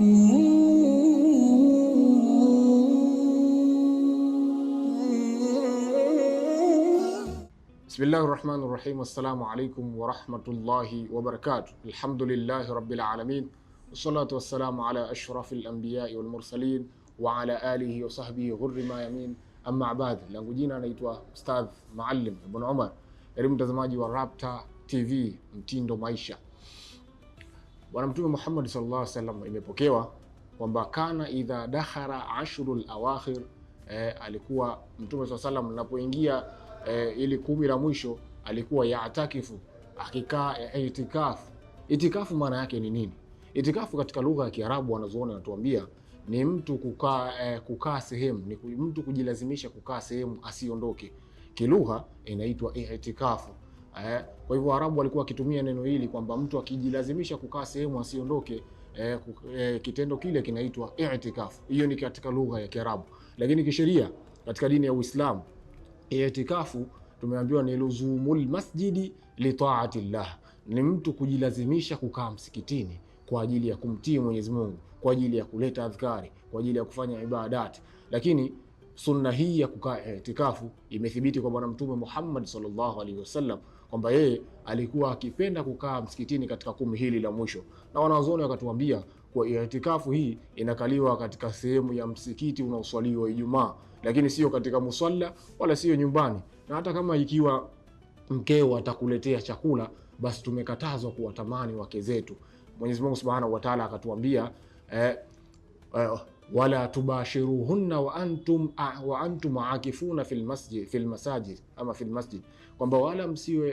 Bismillahir Rahmanir Rahim. Assalamu alaikum wa rahmatullahi wa barakatuh. Alhamdulillahi rabbil alamin. Wassalatu wassalamu ala ashrafil anbiya'i wal mursalin wa ala alihi wa sahbihi ghurri mayamin. Amma ba'd. Langu jina naitwa Ustadh Maalim Ibn Umar. Karibu mtazamaji wa Rapta TV, mtindo maisha. Bwana Mtume Muhammad sallallahu alaihi wasallam imepokewa kwamba kana idha dakhara ashrul awakhir, alikuwa Mtume sallallahu alaihi wasallam anapoingia ili 10 la mwisho alikuwa yaatakifu, akikaa itikafu. Itikafu maana yake ni nini? Itikafu katika lugha ya Kiarabu wanazuoni wanatuambia ni mtu kukaa sehemu, ni mtu kujilazimisha kukaa sehemu asiondoke. Kilugha inaitwa itikafu. Kwa hivyo Arabu walikuwa wakitumia neno hili kwamba mtu akijilazimisha kukaa sehemu asiondoke, kitendo kile kinaitwa itikafu. Hiyo ni katika lugha ya Kiarabu, lakini kisheria katika dini ya Uislamu itikafu tumeambiwa ni luzumul masjidi li ta'atillah, ni mtu kujilazimisha kukaa msikitini kwa ajili ya kumtii Mwenyezi Mungu, kwa ajili ya kuleta adhkari, kwa ajili ya kufanya ibadati. Lakini sunna hii ya kukaa itikafu imethibiti kwa Bwana Mtume Muhammad sallallahu alaihi wasallam kwamba yeye alikuwa akipenda kukaa msikitini katika 10 hili la mwisho, na wanazuoni wakatuambia kwa itikafu hii inakaliwa katika sehemu ya msikiti unaoswaliwa Ijumaa, lakini sio katika musalla wala sio nyumbani. Na hata kama ikiwa mkeo atakuletea chakula, basi tumekatazwa kuwatamani wake zetu. Mwenyezi Mungu Subhanahu wa Ta'ala akatuambia wala tubashiruhunna wa antum aakifuna fil masajid, kwamba wala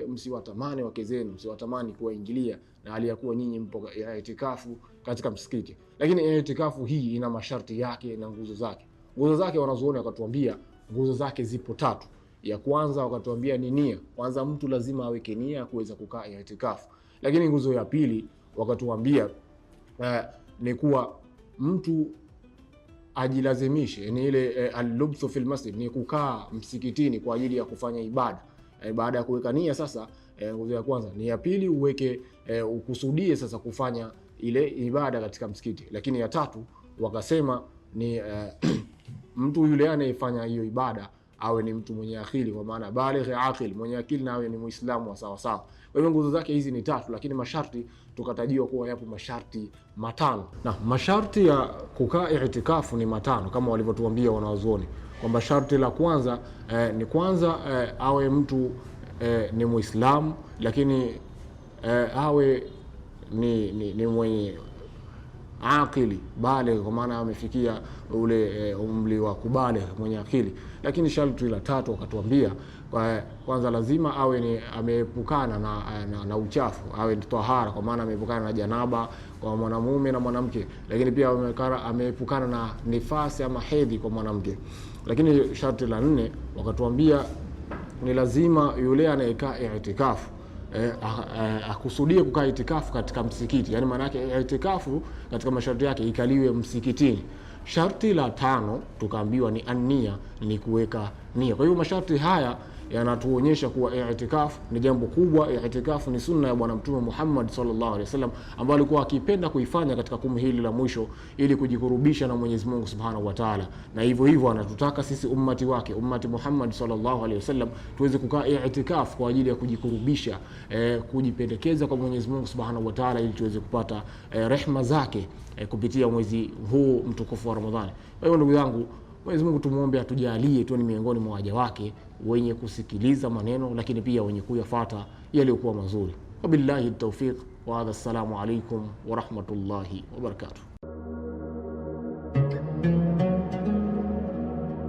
msiwatamani wake zenu, msiwatamani kuwaingilia na hali ya kuwa nyinyi mpo itikafu katika msikiti. Lakini itikafu hii ina masharti yake na nguzo zake. Nguzo zake wanazuoni wakatuambia nguzo zake zipo 3. Ya kwanza wakatuambia ni nia. Kwanza mtu lazima aweke nia kuweza kukaa itikafu. Lakini nguzo ya pili wakatuambia ni kuwa mtu ajilazimishe, ni ile al-lubthu fil masjid, ni kukaa msikitini kwa ajili ya kufanya ibada. Baada ya kuweka nia sasa, nguzo ya kwanza. Ni ya pili uweke ukusudie sasa kufanya ile ibada katika msikiti. Lakini ya 3 wakasema ni mtu yule anayefanya hiyo ibada awe ni mtu mwenye akili, kwa maana baligh aqil, mwenye akili, na awe ni Muislamu wa sawa sawa. Kwa hivyo nguzo zake hizi ni 3, lakini masharti tukatajiwa kuwa yapo masharti 5. Na masharti ya kukaa itikafu ni 5 kama walivyotuambia wanazuoni kwamba sharti la kwanza ni kwanza awe mtu ni Muislamu, lakini awe ni mwenye akili baligh, kwa maana amefikia ule umri wa kubaligh, mwenye akili. Lakini sharti la 3 wakatuambia kwanza lazima awe ni ameepukana na uchafu, awe ni tahara, kwa maana ameepukana na janaba kwa mwanamume na mwanamke, lakini pia ameepukana na nifasi ama hedhi kwa mwanamke. Lakini sharti la 4 wakatuambia ni lazima yule anayekaa itikafu akusudie kukaa itikafu katika msikiti, yani maana yake itikafu katika masharti yake ikaliwe msikitini. Sharti la 5 tukaambiwa ni ania, ni kuweka nia. Kwa hivyo masharti haya yanatuonyesha kuwa itikafu ni jambo kubwa. Itikafu ni sunna ya Bwana Mtume Muhammad sallallahu alaihi wasallam ambaye alikuwa akipenda kuifanya katika 10 hili la mwisho ili kujikurubisha na Mwenyezi Mungu Subhanahu wa Ta'ala. Na hivyo anatutaka sisi ummati wake, ummati Muhammad sallallahu alaihi wasallam, tuweze kukaa itikafu kwa ajili ya kujikurubisha, kujipendekeza kwa Mwenyezi Mungu Subhanahu wa Ta'ala, ili tuweze kupata rehema zake kupitia mwezi huu mtukufu wa Ramadhani. Kwa hiyo ndugu yangu, Mwenyezi Mungu tumuombe atujalie tu ni miongoni mwa waja wake wenye kusikiliza maneno, lakini pia wenye kuyafuata yaliyokuwa mazuri. Wabillahi tawfiq wa hadha. Assalamu alaikum wa rahmatullahi wa barakatuh.